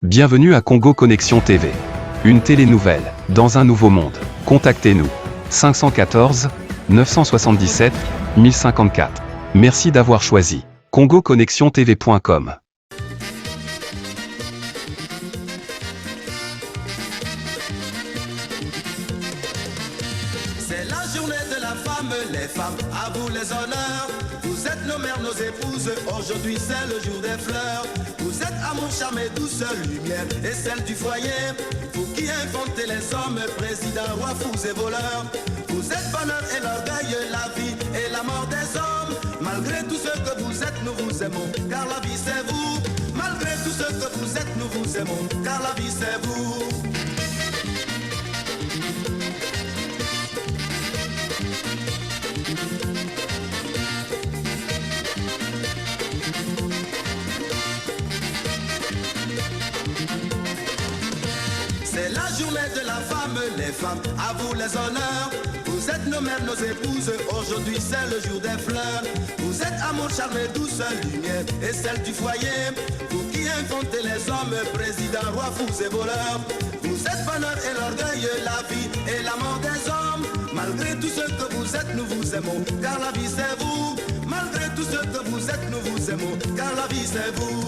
Bienvenue à Congo Connexion TV. Une télé-nouvelle, dans un nouveau monde. Contactez-nous. 514 977 1054. Merci d'avoir choisi congoconnexiontv.com. C'est la journée de la femme, les femmes, à vous les honneurs. Vous êtes nos mères, nos épouses, aujourd'hui c'est le jour des fleurs. Vous êtes amour, charme et douce lumière, et celle du foyer. Vous qui inventez les hommes, présidents, rois, fous et voleurs. Vous êtes bonheur et l'orgueil, la vie et la mort des hommes. Malgré tout ce que vous êtes, nous vous aimons, car la vie c'est vous. Malgré tout ce que vous êtes, nous vous aimons, car la vie c'est vous. C'est la journée de la femme, les femmes, à vous les honneurs. Vous êtes nos mères, nos épouses, aujourd'hui c'est le jour des fleurs. Vous êtes amour, charme et douce lumière, et celle du foyer. Vous qui inventez les hommes, présidents, rois, fous et voleurs. Vous êtes bonheur et l'orgueil, la vie et la mort des hommes. Malgré tout ce que vous êtes, nous vous aimons, car la vie c'est vous. Malgré tout ce que vous êtes, nous vous aimons, car la vie c'est vous.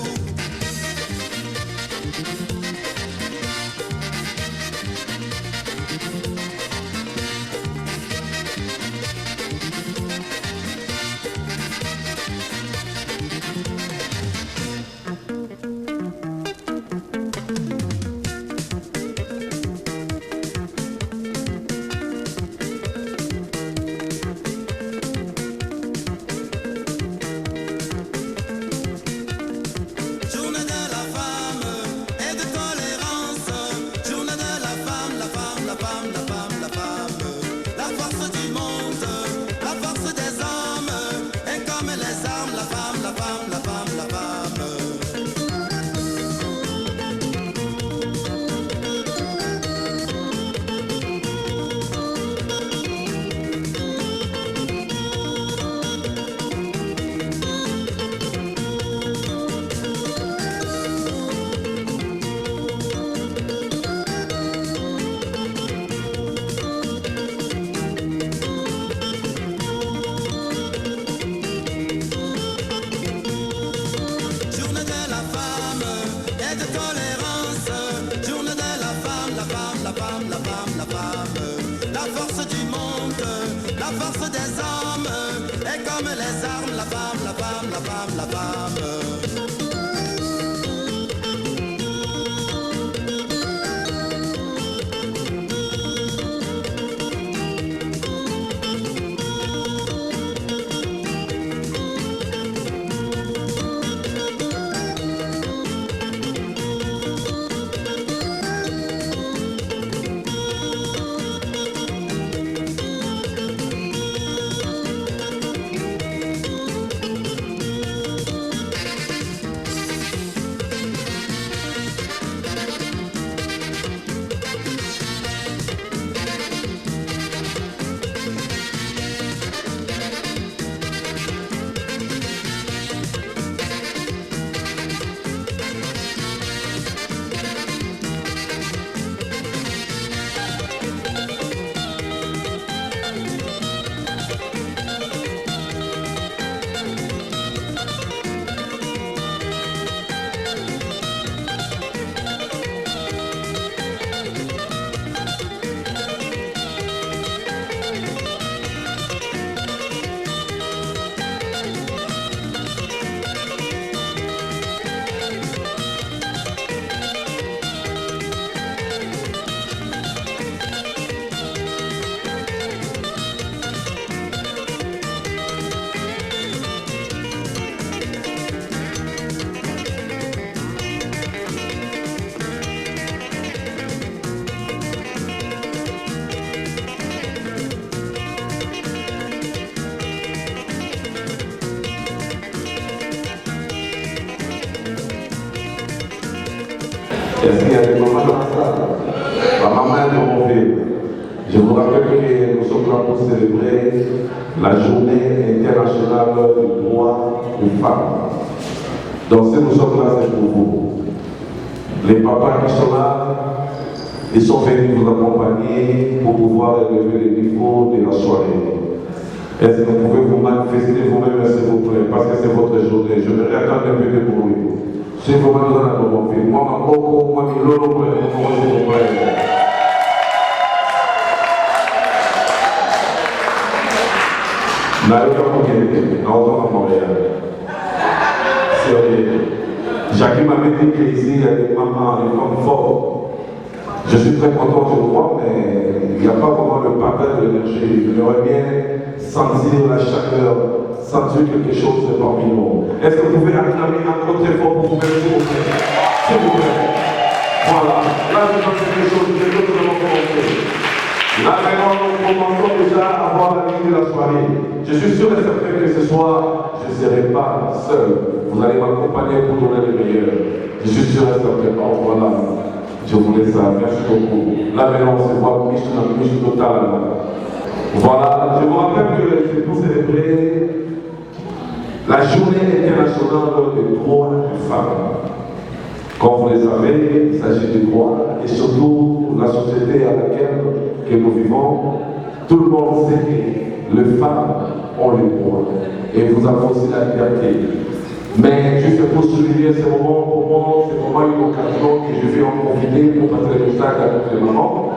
Est-ce qu'il y a des mamans dans la salle? La maman est remontée. Je vous rappelle que nous sommes là pour célébrer la journée internationale du droit des femmes. Donc si nous sommes là, c'est pour vous. Les papas qui sont là, ils sont venus vous accompagner pour pouvoir élever le niveau de la soirée. Est-ce que vous pouvez vous manifester vous-même, s'il vous plaît, parce que c'est votre journée. Je vais attendre un peu de bruit. Si vous m'avez besoin de mon fils, moi, ma coco, moi, mi lolo, s'il vous plaît. Jacques m'avait dit qu'ici, il y a des mamans, des femmes fortes. Je suis très content, je crois, mais il n'y a pas vraiment le partage de l'énergie. Je voudrais bien sentir la chaleur, sentir quelque chose parmi nous. Est-ce que vous pouvez acclamer encore très fort pour vous-même, s'il vous plaît? S'il vous plaît. Voilà. Là, je pense quelque chose que nous allons commencer. Là, maintenant, nous commençons déjà à voir la ligne de la soirée. Je suis sûr et certain que ce soir, je ne serai pas seul. Vous allez m'accompagner pour donner le meilleur. Je suis sûr et certain. Oh, voilà. Je voulais ça. Merci beaucoup. Là, maintenant, on se voit mission totale. Voilà. Je vous rappelle que c'est pour célébrer la journée internationale des droits des femmes. Comme vous le savez, il s'agit des droits et surtout la société à laquelle nous vivons. Tout le monde sait que les femmes ont les droits et vous avez aussi la liberté. Mais juste pour souligner ce moment, pour moi, c'est vraiment une occasion que je vais en profiter pour passer le message à notre maman.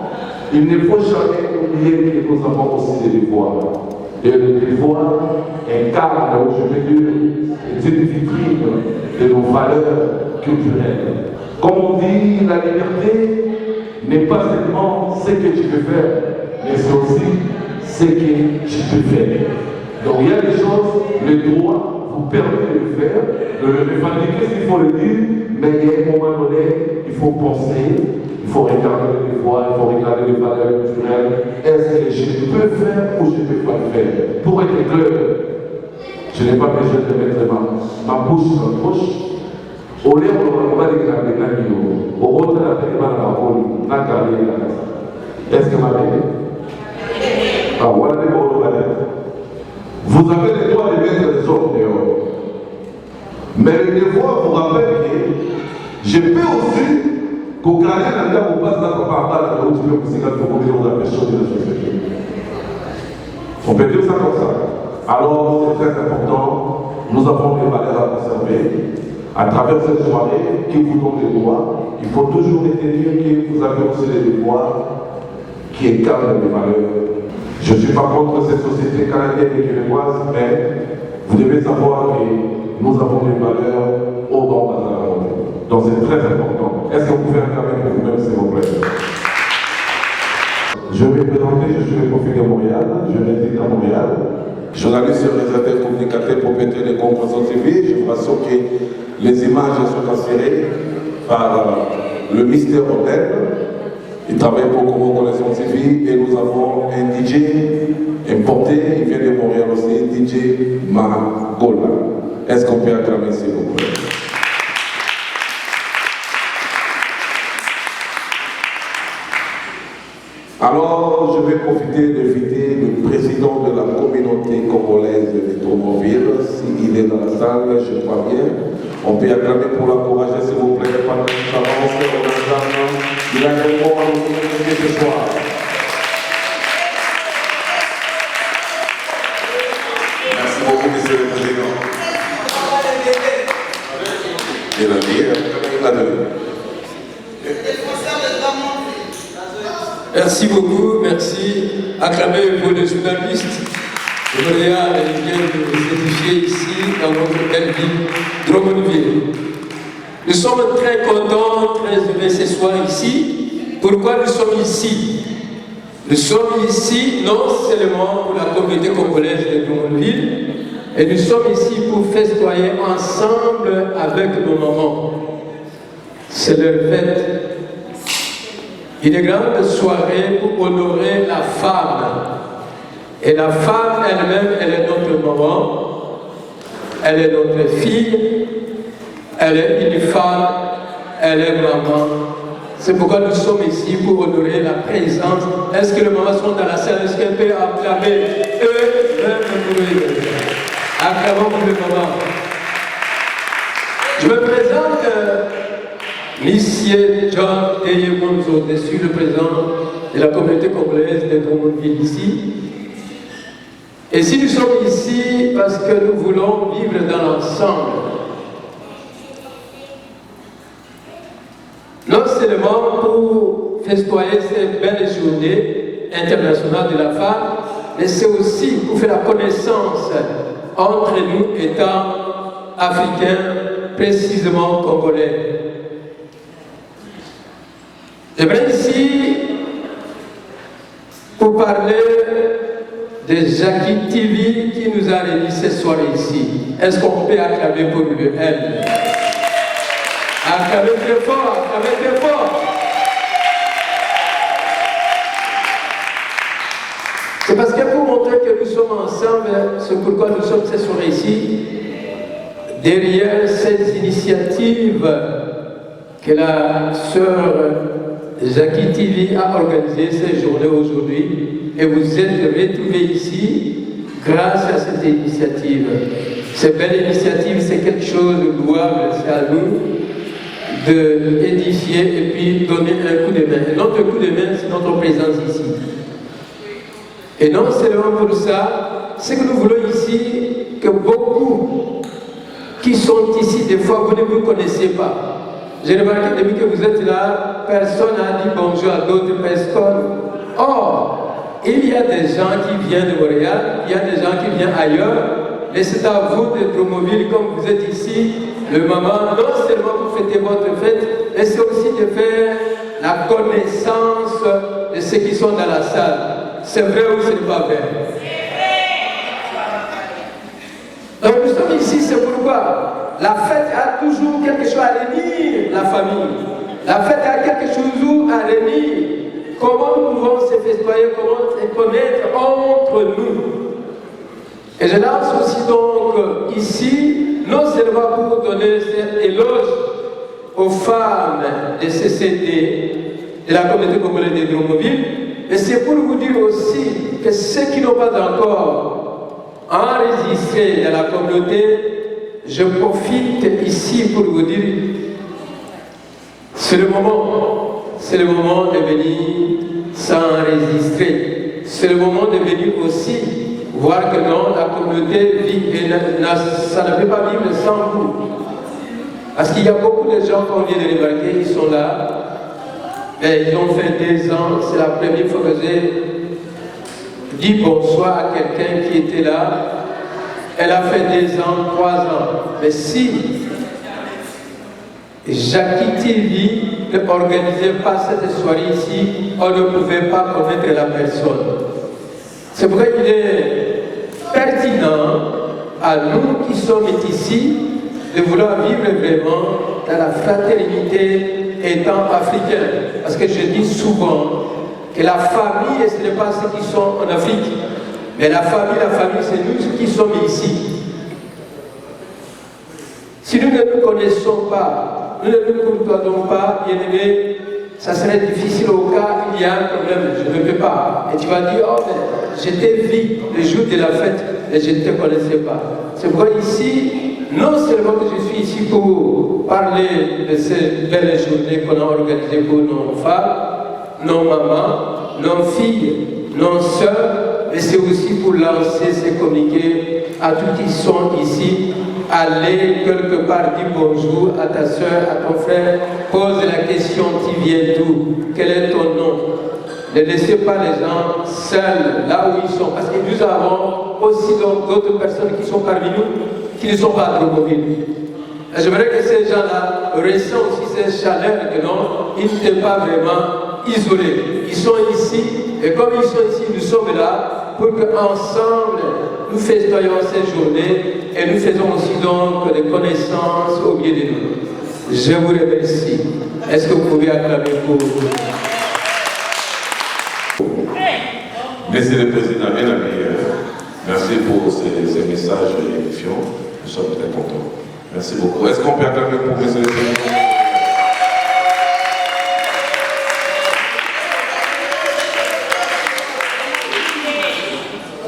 Il ne faut jamais oublier que nous avons aussi des devoirs. Et le devoir incarne, je veux dire, c'est une vitrine de nos valeurs culturelles. Comme on dit, la liberté n'est pas seulement ce que tu peux faire, mais c'est aussi ce que tu peux faire. Donc il y a des choses, le droit vous permet de le faire, de le revendiquer s'il faut le dire, mais il y a un moment donné, il faut penser, il faut regarder les devoirs, il faut regarder les valeurs culturelles. Est-ce que je peux faire ou je ne peux pas le faire? Pour être clair, je n'ai pas besoin de mettre ma bouche dans la bouche. Au lieu de va dire que la au rôle de la personne, la carrière, est-ce que ma bébé? Ah, voilà les mots de la vous avez le droit de mettre les autres dehors. Mais le devoir vous rappelle que je peux aussi qu'au gardien d'un gars vous passe là par là, où tu peux vous signaler pour combien on a fait changer la société. On peut dire ça comme ça. Alors c'est très important. Nous avons des valeurs à conserver. À travers cette soirée qui vous donne les droits, il faut toujours retenir que vous avez aussi les devoirs qui incarnent les valeurs. Je ne suis pas contre cette société canadienne et québécoise, mais vous devez savoir que nous avons des valeurs au bord de la route. Donc c'est très important. Est-ce que vous pouvez acclamer pour vous-même, s'il vous plaît? Je vais me présenter, je suis le profil de Montréal, je réside à Montréal. Journaliste réalisateur communicateur propriétaire de Compréhension TV. Je vous rassure que les images sont assurées par le Mystère Hôtel. Il travaille pour Compréhension TV et nous avons un DJ importé, il vient de Montréal aussi, DJ Magola. Est-ce qu'on peut acclamer s'il vous plaît? Alors, je vais profiter d'inviter le président de la communauté congolaise de Drummondville. S'il est dans la salle, je crois bien. On peut acclamer pour l'encourager, s'il vous plaît, par notre avance. Il a un mot à nous communiquer ce soir. Merci beaucoup, monsieur le président. Il a dit, Merci beaucoup, merci. Acclamez pour les journalistes de Montréal qui viennent de s'édifier ici dans notre belle ville, Drummondville. Nous sommes très contents, très heureux ce soir ici. Pourquoi nous sommes ici? Nous sommes ici non seulement pour la communauté congolaise de Drummondville, et nous sommes ici pour festoyer ensemble avec nos mamans. C'est leur fête. Une grande soirée pour honorer la femme. Et la femme elle-même, elle est notre maman, elle est notre fille, elle est une femme, elle est maman. C'est pourquoi nous sommes ici pour honorer la présence. Est-ce que les mamans sont dans la salle? Est-ce qu'elles peuvent acclamer eux-mêmes pour eux? Acclamons pour les mamans. Je me présente Monsieur John Eyemonzo, je suis le président de la communauté congolaise de Drummondville ici. Et si nous sommes ici, parce que nous voulons vivre dans l'ensemble, non seulement pour festoyer cette belle journée internationale de la femme, mais c'est aussi pour faire la connaissance entre nous étant africains, précisément congolais. J'aimerais ici pour parler de Jackie TV qui nous a réunis ce soir ici. Est-ce qu'on peut acclamer pour lui elle? Acclamer très fort, acclamer très fort. C'est parce que pour montrer que nous sommes ensemble, c'est pourquoi nous sommes ce soir ici, derrière cette initiative que la sœur Jackie TV a organisé cette journée aujourd'hui, et vous êtes retrouvés ici grâce à cette initiative. Cette belle initiative, c'est quelque chose de louable, c'est à nous d'édifier et puis donner un coup de main. Et notre coup de main, c'est notre présence ici. Et non seulement pour ça, c'est que nous voulons ici que beaucoup qui sont ici, des fois vous ne vous connaissez pas. J'ai remarqué depuis que vous êtes là, personne n'a dit bonjour à d'autres personnes. Or, il y a des gens qui viennent de Montréal, il y a des gens qui viennent ailleurs, mais c'est à vous de Drummondville, comme vous êtes ici, le moment, non seulement pour fêter votre fête, mais c'est aussi de faire la connaissance de ceux qui sont dans la salle. C'est vrai ou ce n'est pas vrai? Donc nous sommes ici, c'est pourquoi la fête a toujours quelque chose à réunir la famille. La fête a quelque chose à réunir. Comment nous pouvons se festoyer, comment se connaître entre nous. Et je lance aussi donc ici, non seulement pour donner cet éloge aux femmes de CCD, de la communauté congolaise de Drummondville, mais c'est pour vous dire aussi que ceux qui n'ont pas encore enregistré dans la communauté, je profite ici pour vous dire, c'est le moment de venir s'enregistrer. C'est le moment de venir aussi voir que non, la communauté vit et ça ne peut pas vivre sans vous. Parce qu'il y a beaucoup de gens qu'on vient de débarquer, ils sont là, et ils ont fait 2 ans, c'est la première fois que j'ai dit bonsoir à quelqu'un qui était là. Elle a fait 2 ans, 3 ans. Mais si Jackie TV ne organisait pas cette soirée ici, on ne pouvait pas connaître la personne. C'est pourquoi il est pertinent à nous qui sommes ici de vouloir vivre vraiment dans la fraternité étant africain. Parce que je dis souvent que la famille, ce n'est pas ceux qui sont en Afrique. Mais la famille, c'est nous qui sommes ici. Si nous ne nous connaissons pas, nous ne nous côtoyons pas, bien aimé, ça serait difficile au cas où il y a un problème, je ne peux pas. Et tu vas dire, oh mais j'étais vie le jour de la fête et je ne te connaissais pas. C'est pourquoi ici, non seulement que je suis ici pour parler de cette belle journée qu'on a organisée pour nos femmes, nos mamans, nos filles, nos sœurs, mais c'est aussi pour lancer ces communiqués à tous qui sont ici. Allez quelque part, dis bonjour à ta soeur, à ton frère, pose la question, tu viens d'où? Quel est ton nom? Ne laissez pas les gens seuls là où ils sont, parce que nous avons aussi d'autres personnes qui sont parmi nous, qui ne sont pas à Drummondville. J'aimerais que ces gens-là ressentent aussi cette chaleur que non, ils n'étaient pas vraiment isolés. Ils sont ici, et comme ils sont ici, nous sommes là pour qu'ensemble, nous festoyons cette journée et nous faisons aussi donc des connaissances au milieu de nous. Je vous remercie. Est-ce que vous pouvez acclamer pour vous? Monsieur le Président, bien ami, merci pour ces messages édifiants. Nous sommes très contents. Merci beaucoup. Est-ce qu'on peut acclamer pour Monsieur le Président?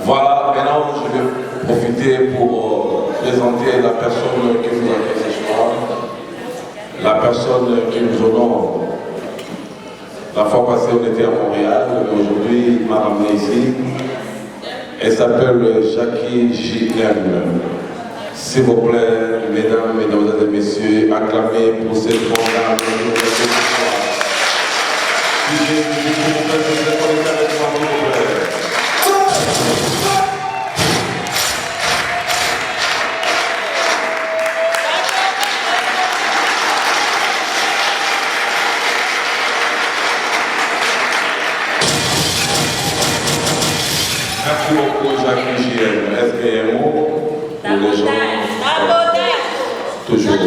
Voilà, maintenant je vais profiter pour présenter la personne qui vous a fait ce soir. La personne personnes qui nous honorent. La fois passée, on était à Montréal, aujourd'hui, il m'a ramené ici. Elle s'appelle Jackie J.M. S'il vous plaît, mesdames, mesdames et messieurs, acclamez pour cette grande dame. Merci beaucoup, Jackie JM. Est-ce qu'il y a un mot pour les gens? Toujours.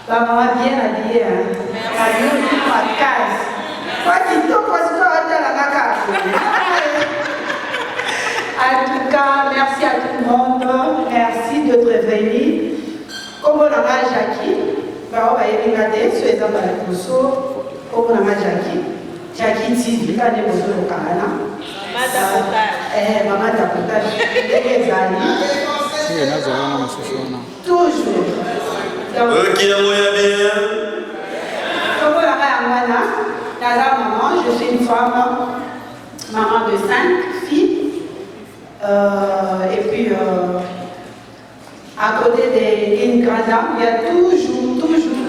Maman bien habillée, en tout cas, merci à tout le monde, merci d'être venu. Comme on a Jackie, on va regarder sur les emballades comme on a Jackie TV, quand on est au Canada. Maman Tapota, toujours. Comme on a maman, je suis une femme, maman de 5 filles. Et puis, à côté d'une grande dame, il y a toujours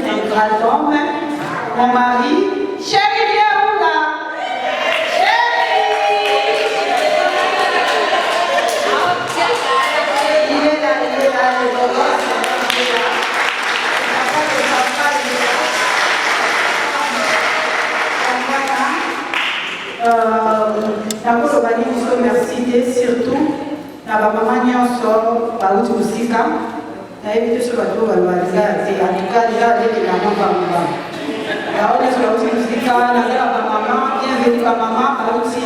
un grand homme. Mon mari, chérie, viens où là? Chérie! Il est là, le gosse, il est là. D'abord, on va dire que merci surtout à ma maman Nyonso, par où tu aussi quand on a évité sur la tour, en tout cas, déjà, avec la maman. Alors, on est sur la route musique, on a ma maman, bienvenue à maman, par aussi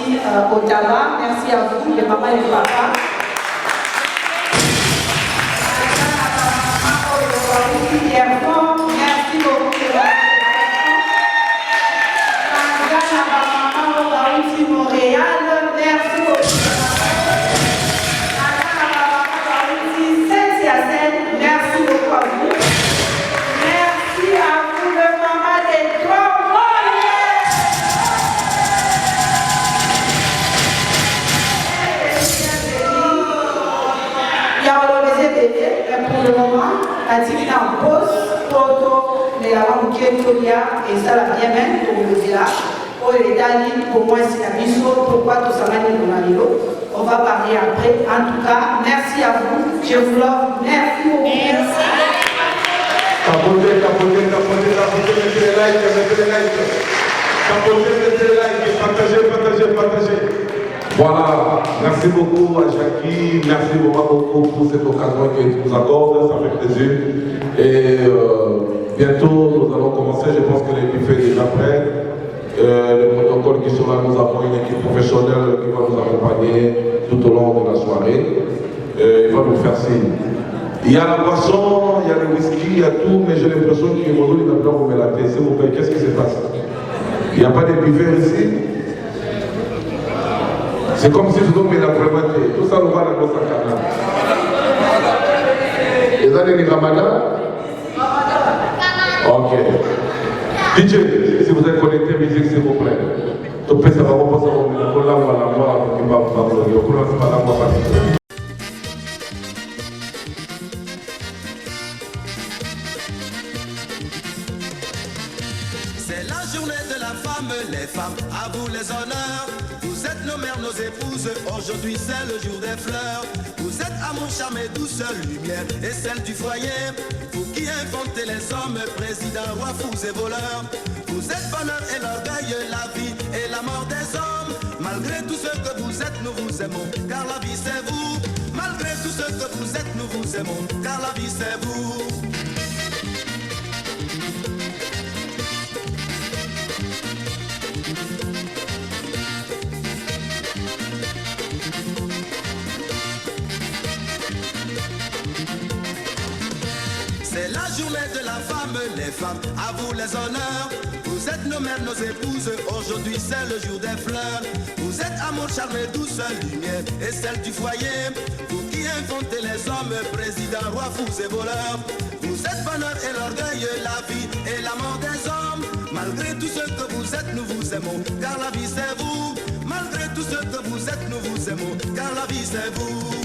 au tabac. Merci à vous, les mamans et les papas. Merci beaucoup. Montréal, merci beaucoup. Merci beaucoup à vous. Merci à vous, le maman des trois il y a un bébé, mais pour le moment, la divine en pause, photo, mais la langue qui est et ça la bien même pour le village. Pour moi, c'est la mission. Pourquoi tout ça m'a dit on va parler après. En tout cas, merci à vous. Je vous love. Merci beaucoup. Partagez. Voilà, merci beaucoup à Jackie, merci beaucoup pour cette occasion qu'elle nous accorde, ça fait plaisir. Et bientôt, nous allons commencer, je pense que l'équipe est déjà prête. Le protocole qui sera, nous avons une équipe professionnelle qui va nous accompagner tout au long de la soirée. Il va nous faire signe. Il y a la boisson, il y a le whisky, il y a tout, mais j'ai l'impression qu'il y a une d'abord vous met la tête. S'il vous plaît, qu'est-ce qui se passe? Il n'y a pas de buveurs ici? C'est comme si vous avez la prématé. Tout ça, nous va dans notre canal. Et ça, c'est le Ramadan? Ok. DJ, si vous êtes connecté musique, s'il vous plaît. C'est la journée de la femme, les femmes, à vous les honneurs. Vous êtes nos mères, nos épouses, aujourd'hui c'est le jour des fleurs. Vous êtes amour, charme et douceur, lumière et celle du foyer. Vous qui inventez les hommes, présidents, rois, fous et voleurs. Vous êtes bonheur et l'orgueil, la vie et la mort des hommes. Malgré tout ce que vous êtes, nous vous aimons, car la vie c'est vous. Malgré tout ce que vous êtes, nous vous aimons, car la vie c'est vous. C'est la journée de la femme, les femmes, à vous les honneurs. Vous êtes nos mères, nos épouses, aujourd'hui c'est le jour des fleurs. Vous êtes amour, charme et douce lumière et celle du foyer. Vous qui inventez les hommes, présidents, rois, fous et voleurs. Vous êtes bonheur et l'orgueil, la vie et la mort des hommes. Malgré tout ce que vous êtes, nous vous aimons, car la vie c'est vous. Malgré tout ce que vous êtes, nous vous aimons, car la vie c'est vous.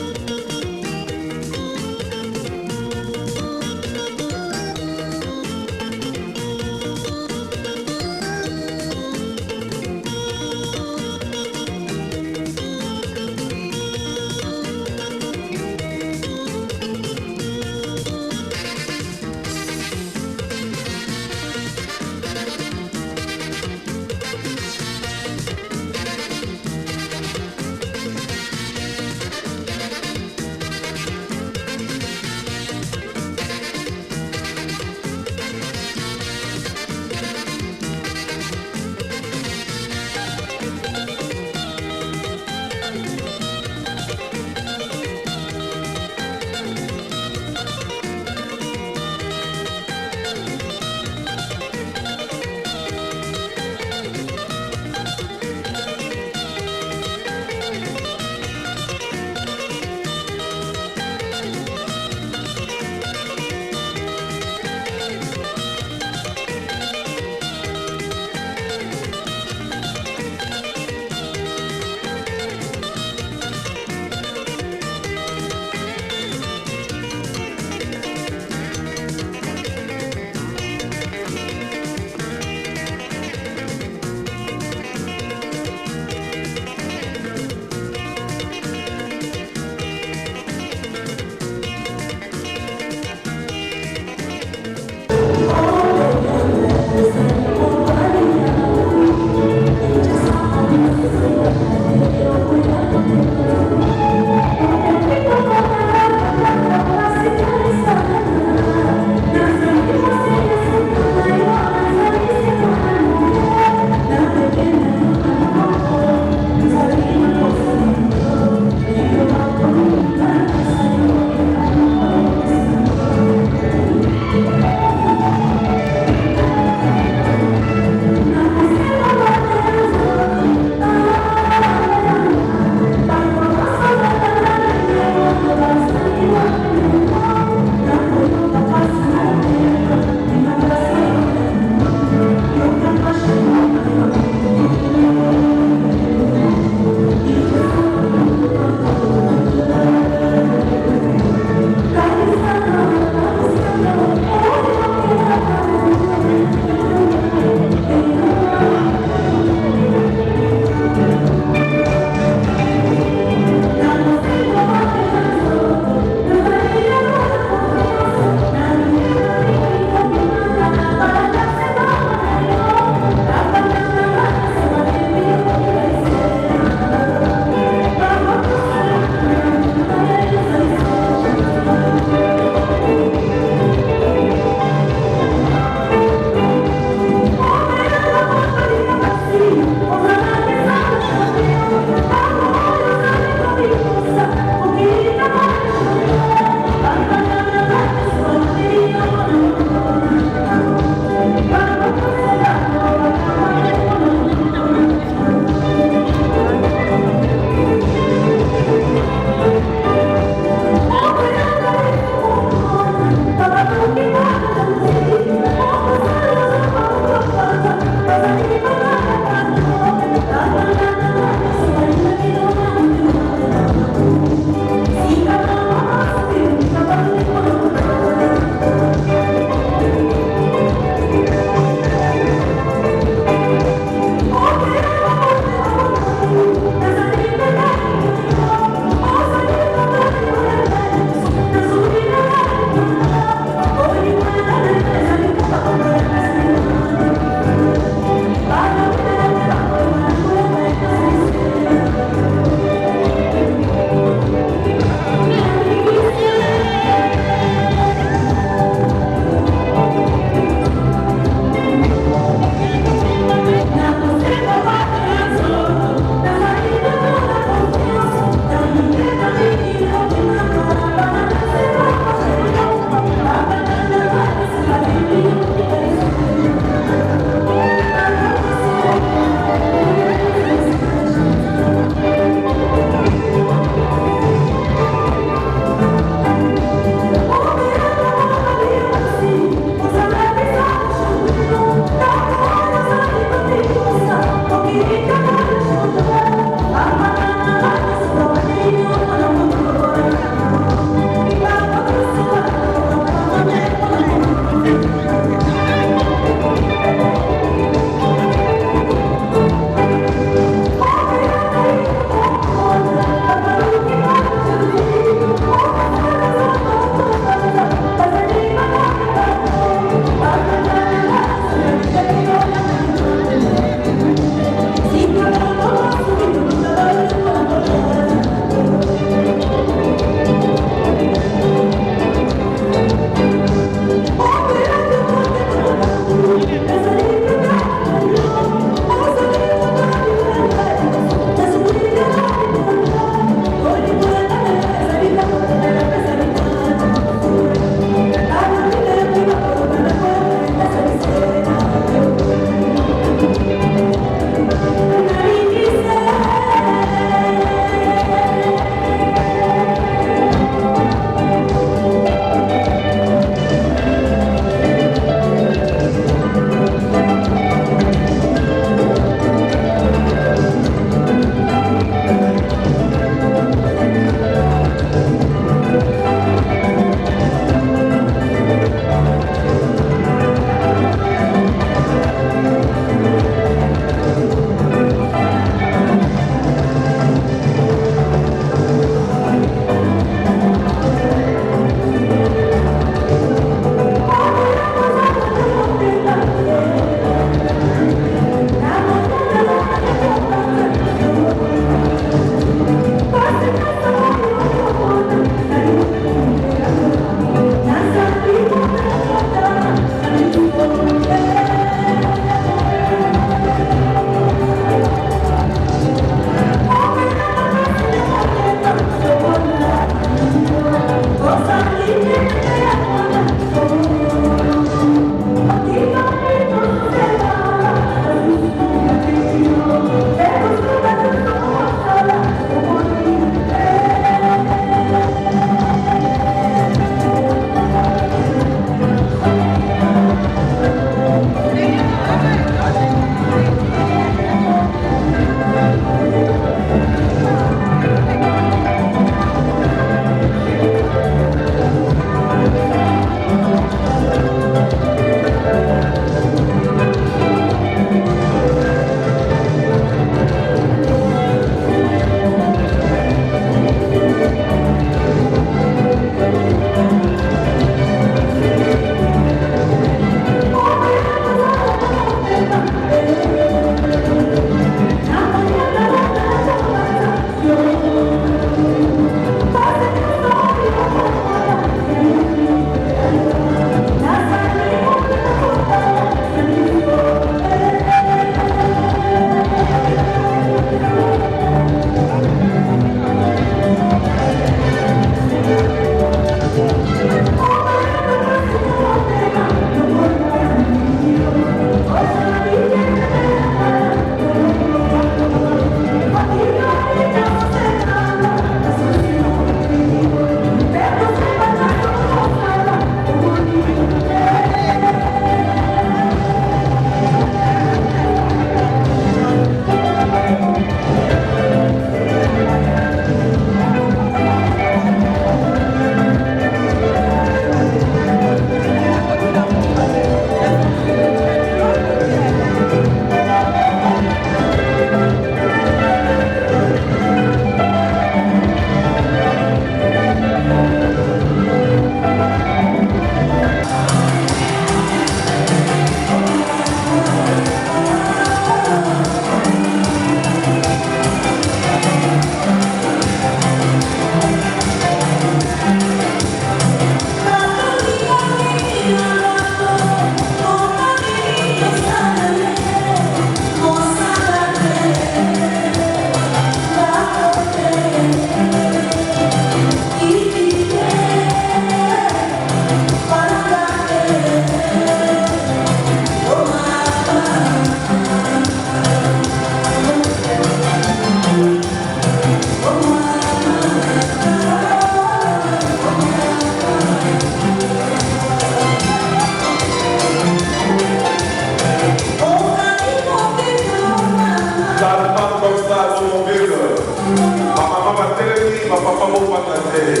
télé.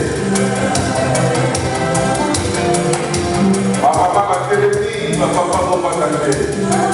Ma papa va télé, ma papa va pas télé.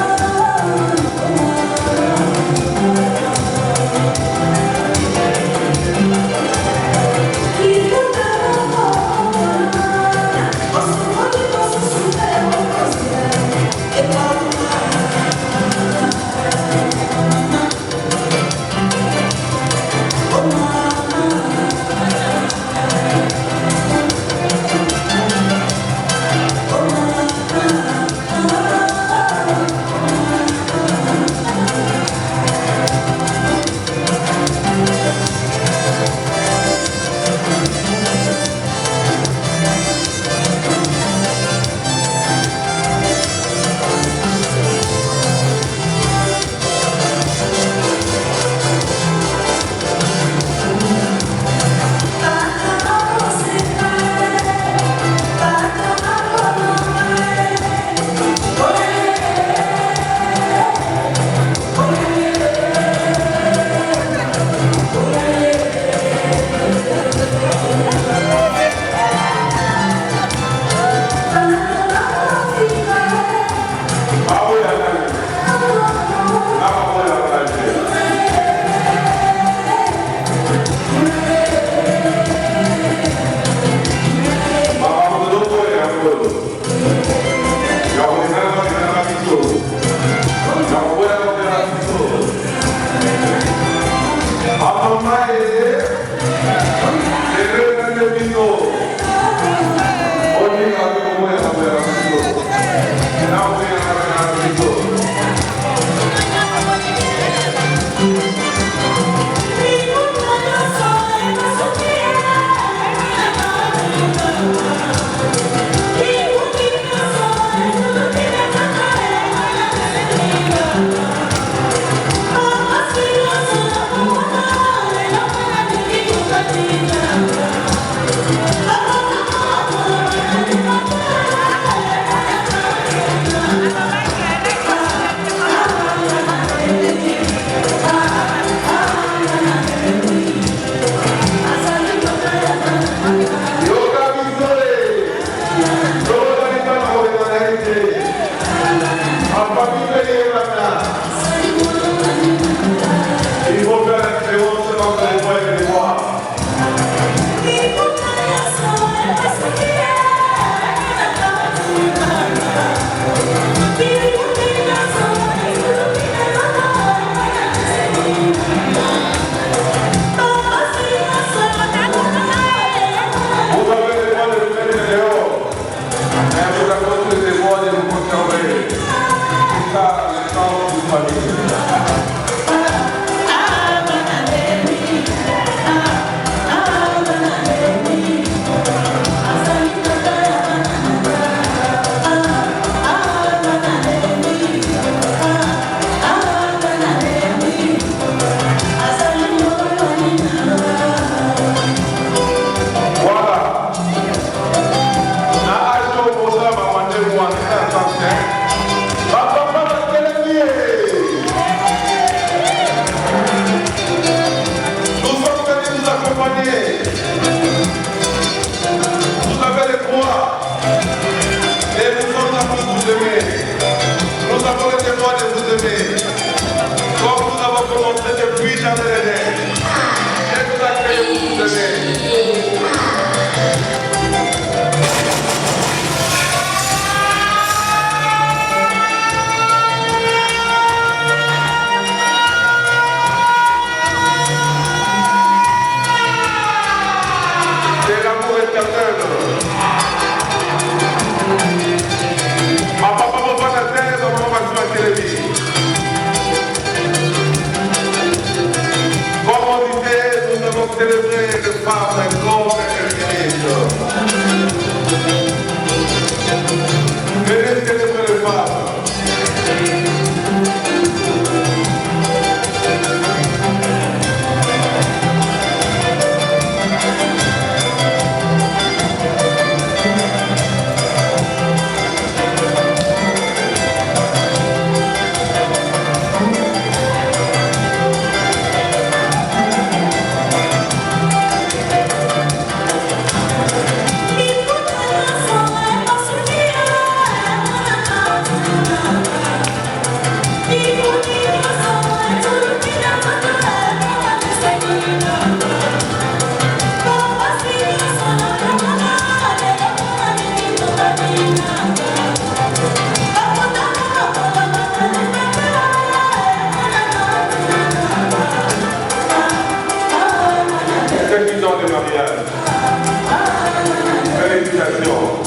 Félicitations.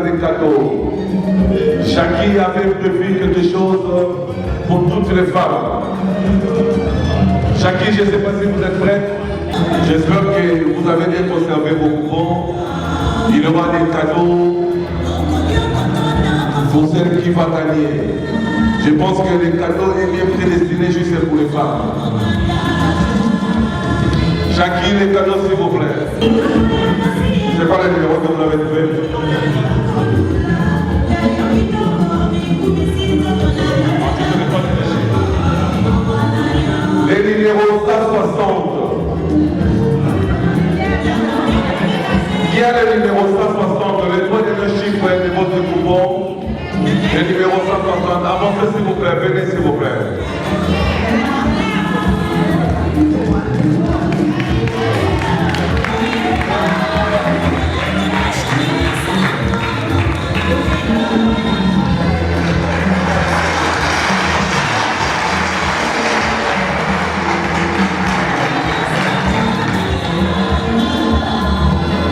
des cadeaux. Jackie avait prévu quelque chose pour toutes les femmes. Jackie, je ne sais pas si vous êtes prête. J'espère que vous avez bien conservé vos coupons. Il y aura des cadeaux pour celle qui va gagner. Je pense que le cadeau est bien prédestiné juste pour les femmes. Jackie, les cadeaux s'il vous plaît. C'est pas le numéro que vous avez trouvé. Les numéros 160. Qui a le numéro 160? Les trois derniers chiffres de votre coupon. Le numéro 160. Avancez s'il vous plaît. Venez s'il vous plaît.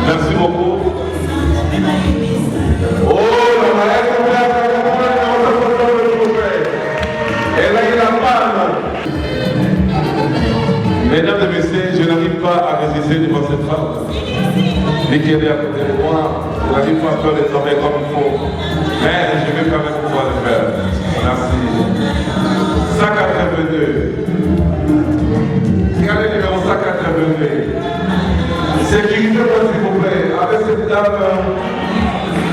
Merci beaucoup. Oh, la maître, elle a eu la panne. Mesdames et messieurs, je n'arrive pas à résister devant cette femme. Dès qu'elle est à côté de moi, je n'arrive pas à faire le travail comme il faut. Mais je vais quand même pouvoir le faire. Merci. 182. Regardez le numéro 182. Sécurisez-moi s'il vous plaît. Avec cette dame,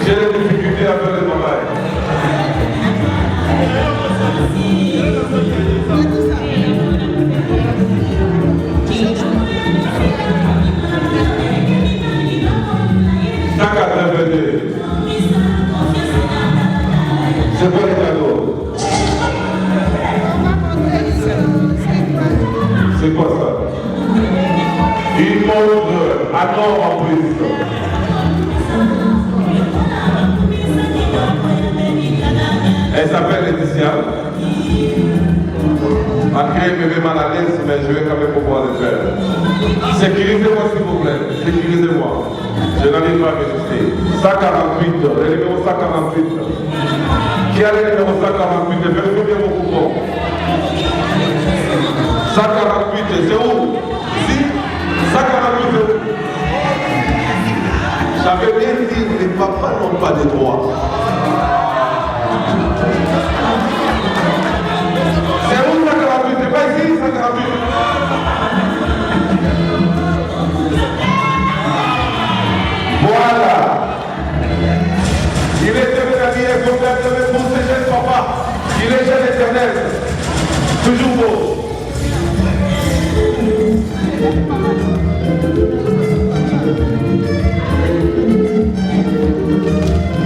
j'ai des difficultés à faire le travail. C'est quoi les cadeaux? C'est quoi ça? Une montre à tort en plus. Elle s'appelle Laetitia. Malgré qu'elle me met mal à l'aise, mais je vais quand même pouvoir le faire. Sécurisez-moi s'il vous plaît. Sécurisez-moi. Je n'arrive pas à résister. 148, le numéro 148. Qui a le numéro 148? Vérifiez bien mon coupon. 148, c'est où? Ici? 148, c'est où? J'avais bien dit, les papas n'ont pas de droits. C'est où 148? C'est pas ici, 148? Voilà. Il est devenu ami et complètement pour ce jeune papa. Il est jeune éternel. Toujours beau.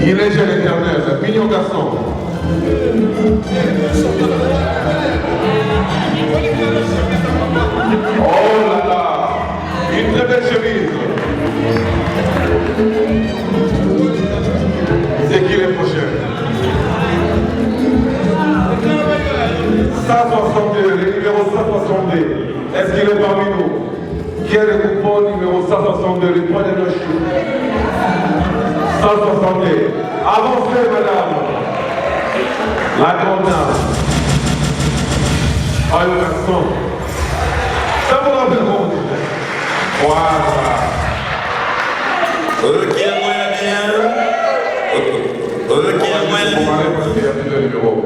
Il est jeune éternel, mignon garçon. Oh là là, une très belle chemise. C'est qui le prochain? 162, le numéro 162. Est-ce qu'il est parmi nous? Qui est le coupon numéro 162, le point de nos chiffres? 162. Avancez, madame. La grande dame. Oh, le garçon. Ça vous rappelle bon? Voilà. Ok, moyen bien. Ok, moyen bien. Parce qu'il y a plusieurs numéros.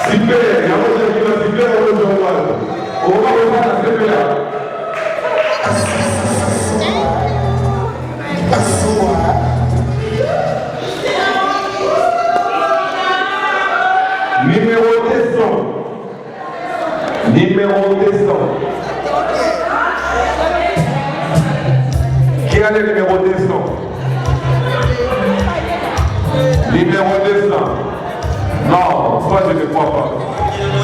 Super, il y a un qui va super au Joël. On va revoir la CPA. Numéro 200. Numéro 200. Qui a le numéro 200? Numéro 200. Non, moi je ne crois pas.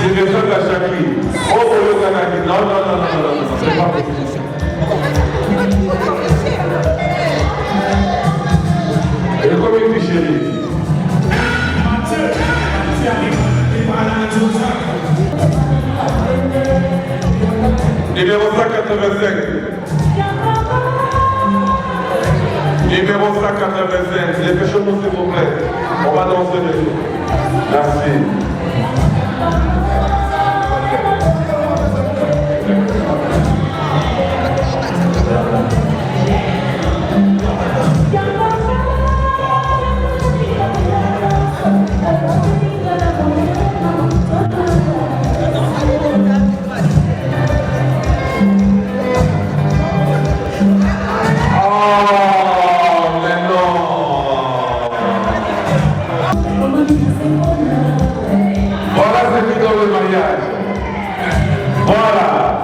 C'est des gens de la Jackie. Oh, le Kanaki. Non, non, non, non, non, non, c'est pas possible. Et comme il dit chérie. Numéro 185. 1985, dépêchez-vous s'il vous plaît. On va danser dessus. Merci.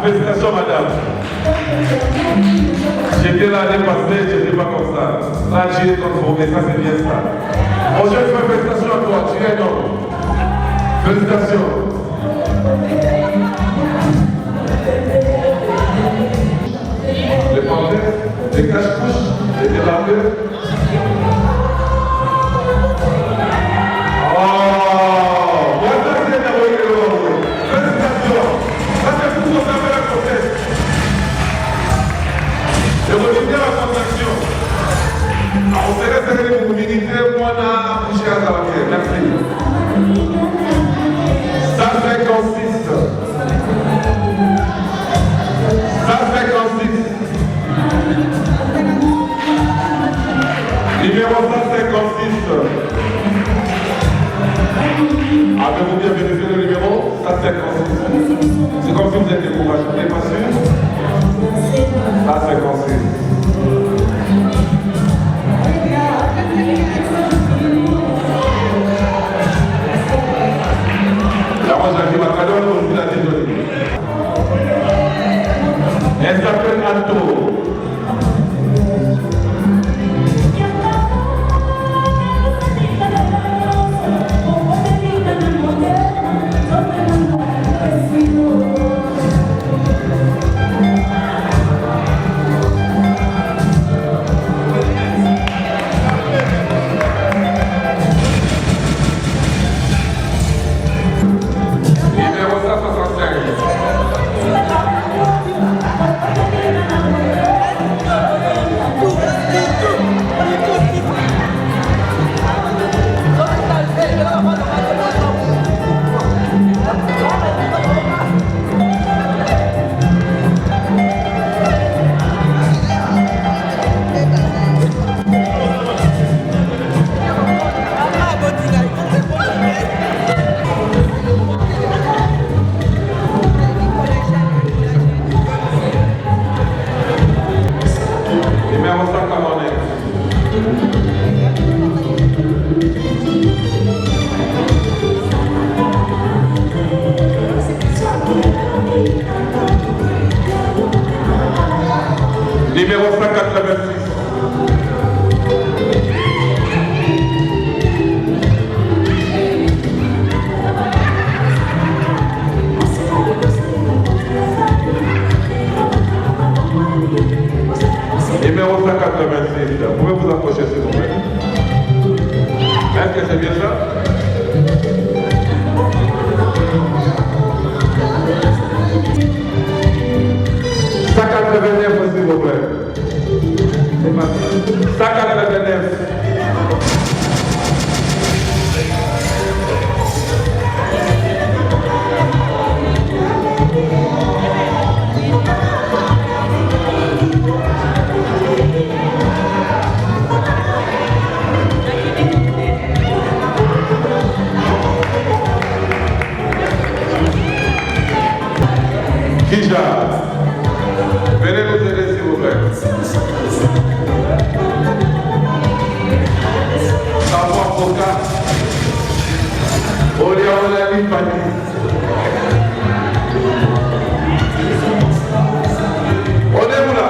Félicitations, madame. J'étais là l'année passée, je n'étais pas comme ça. Là, tu es transformé, ça c'est bien ça. Aujourd'hui, je fais félicitations à toi, tu es un homme. Félicitations. Les panthères, les cache-couches, les débardeurs. On se laisse aller pour militer, moi, on a accouché à Zalaké. Merci. 156. 156. Numéro 156. Avez-vous bien vérifié le numéro 156? C'est comme si vous êtes découragé. Vous n'êtes pas sûr? 156. Elle s'appelle Anto. Numéro 186. Numéro 186. Vous pouvez vous approcher s'il vous plaît. Est-ce que c'est bien ça? S'il vous plaît. C'est parti. 189. Kija. Venez nous aider s'il vous plaît. Savoir Foka. Olia Pani. On est où là?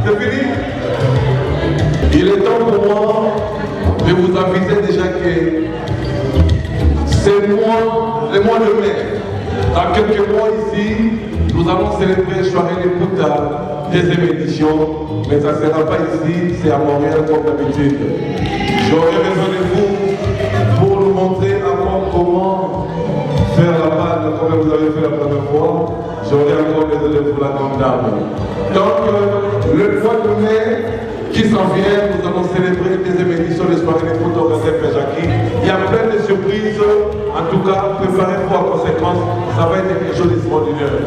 C'est fini? Il est temps pour moi de vous aviser déjà que c'est le mois de mai. Dans quelques mois ici, nous allons célébrer Soirée des Poutas, deuxième édition, mais ça ne sera pas ici, c'est à Montréal comme d'habitude. J'aurai besoin de vous pour nous montrer encore comment faire la balle comme vous avez fait la première fois. J'aurai encore besoin de vous la grande dame. Donc, le mois de mai qui s'en vient, nous allons célébrer le deuxième Maïputo Jackie. Il y a plein de surprises. En tout cas, préparez-vous en conséquence. Ça va être quelque chose d'extraordinaire.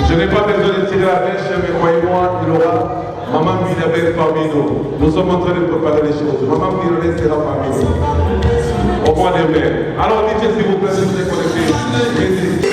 Je n'ai pas besoin de tirer la mèche, mais croyez-moi, il aura Maman Bilabel parmi nous. Nous sommes en train de préparer les choses. Maman Bilabel sera parmi nous. Au mois de mai. Alors, dites s'il vous plaît, si vous êtes connectés.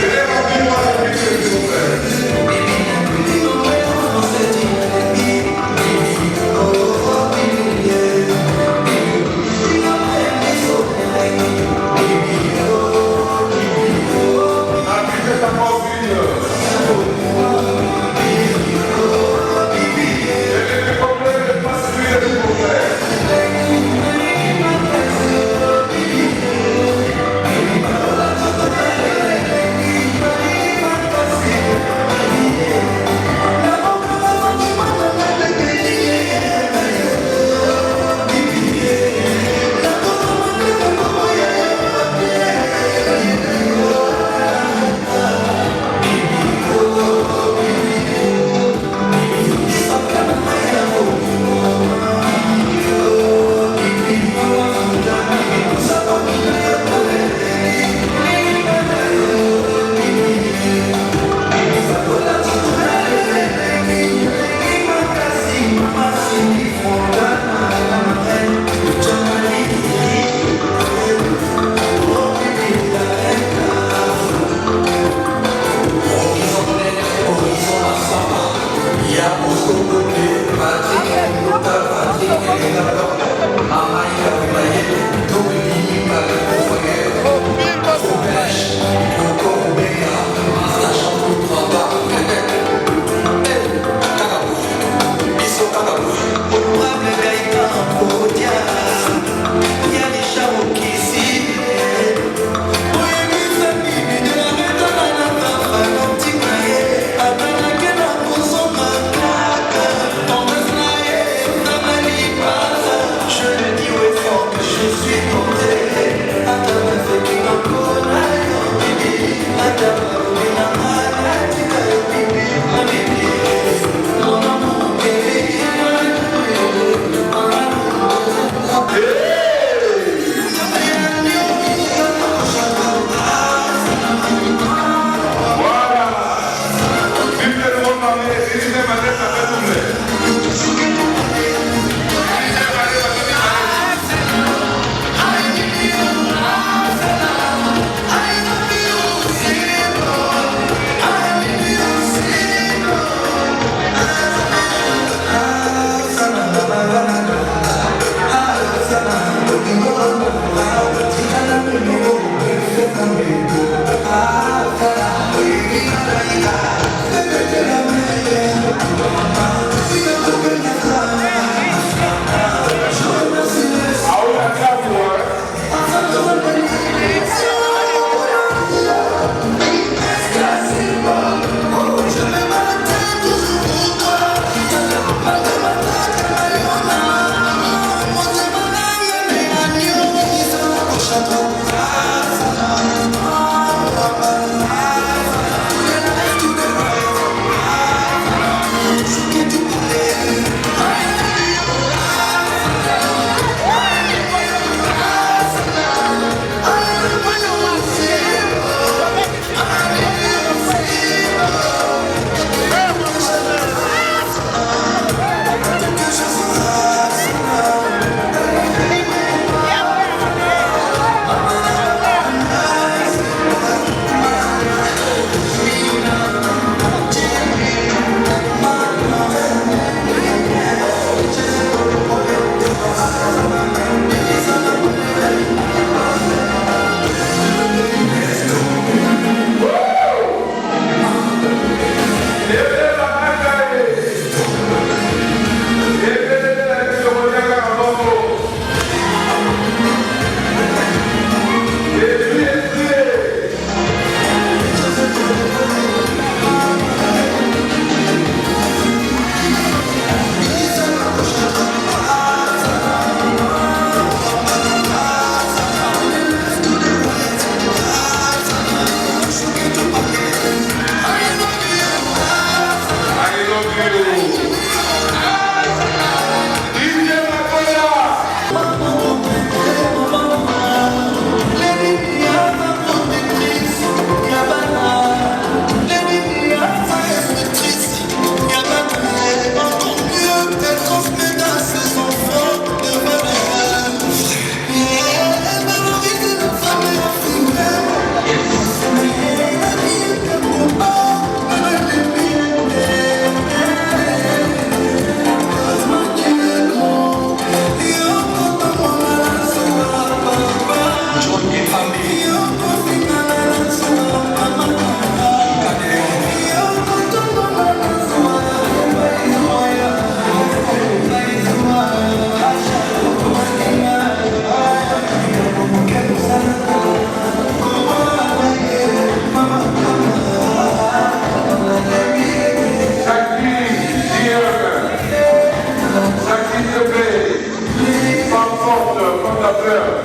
ambassadeur.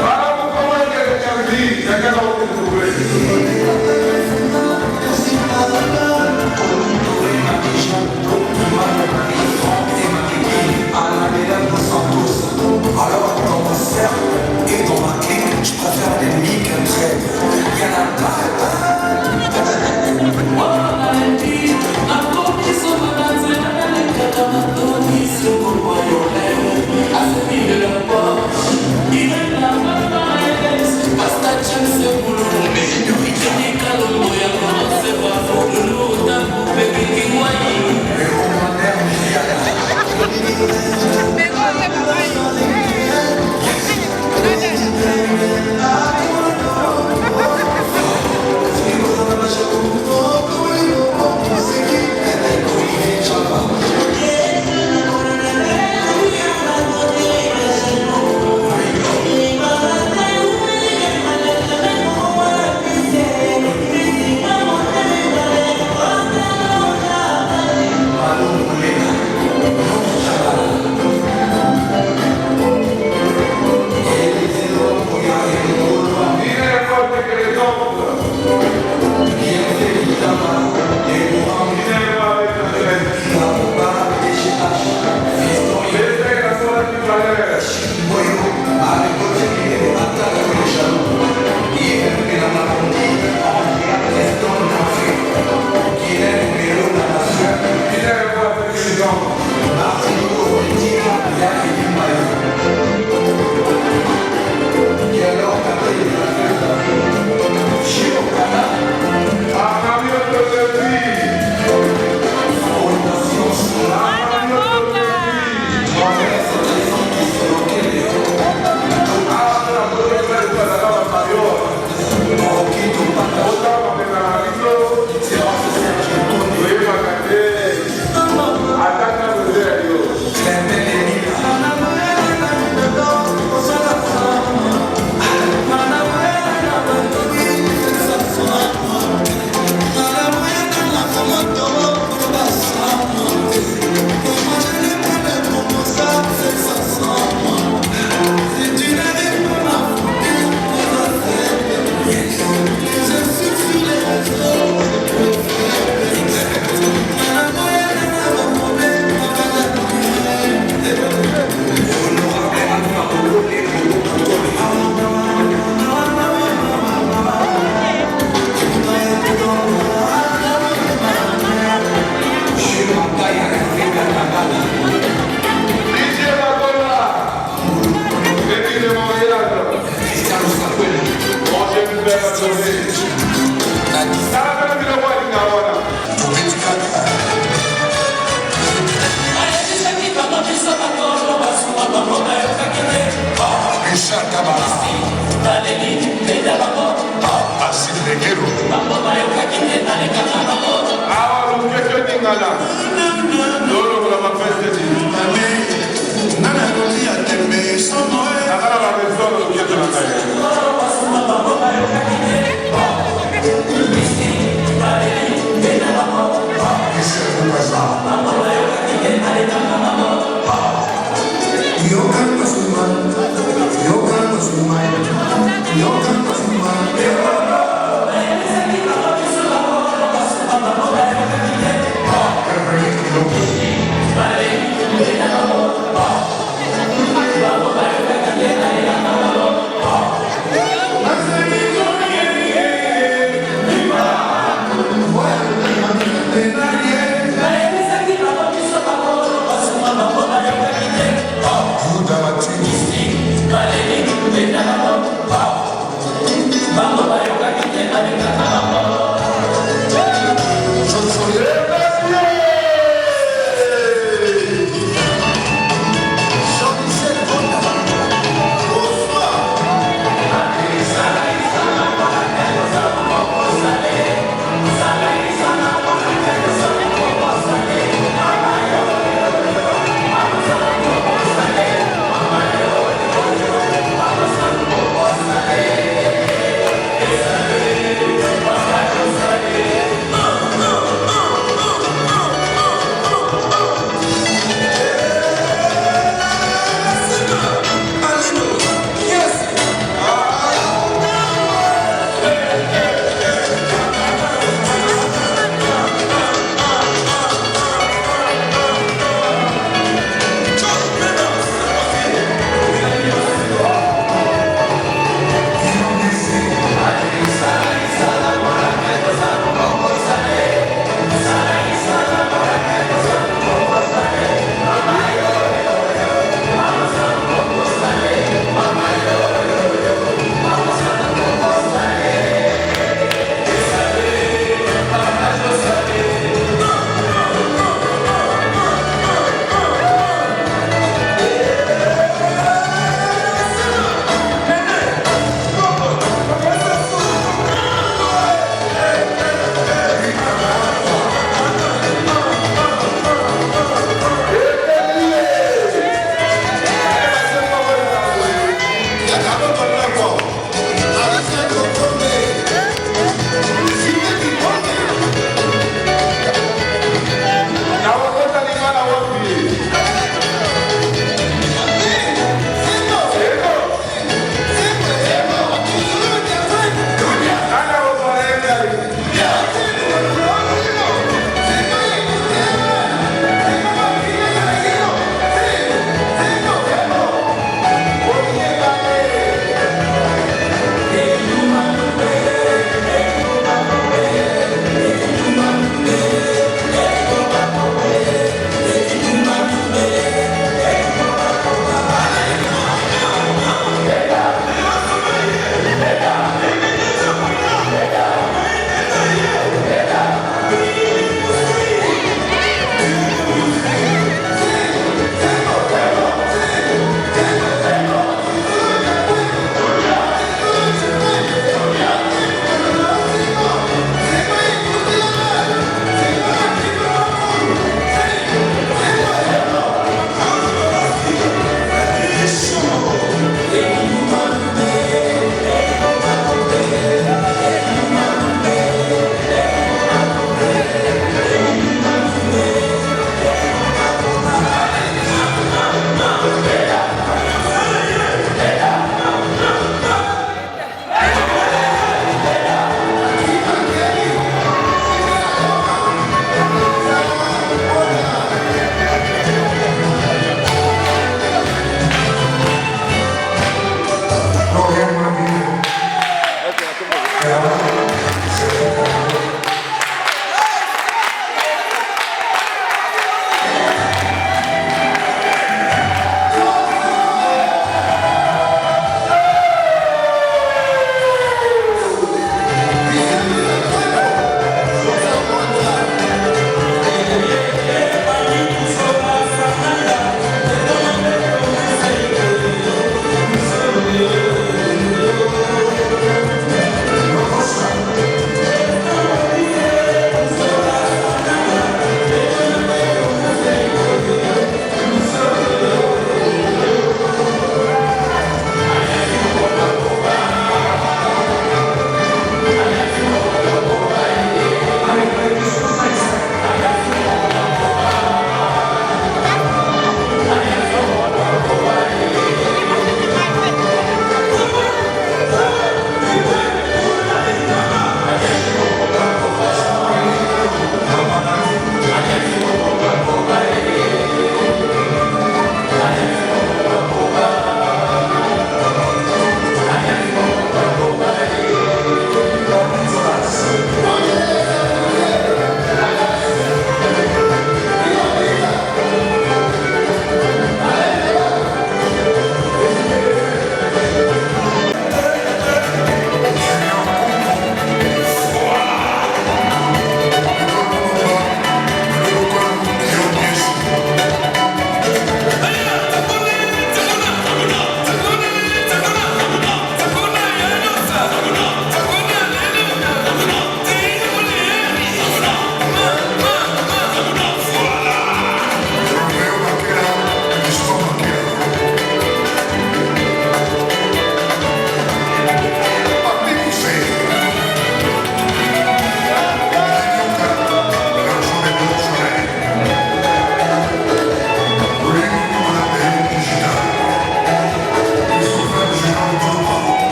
Voilà comment il y a des candidats. Il y a qu'à alors dans mon cercle et dans ma clique, je préfère l'ennemi qu'un trait. Il y en a pas.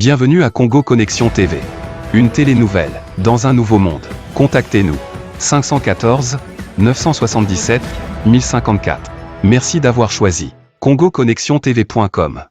Bienvenue à Congo Connexion TV. Une télé-nouvelle, dans un nouveau monde. Contactez-nous. 514 977 1054. Merci d'avoir choisi CongoConnexionTV.com.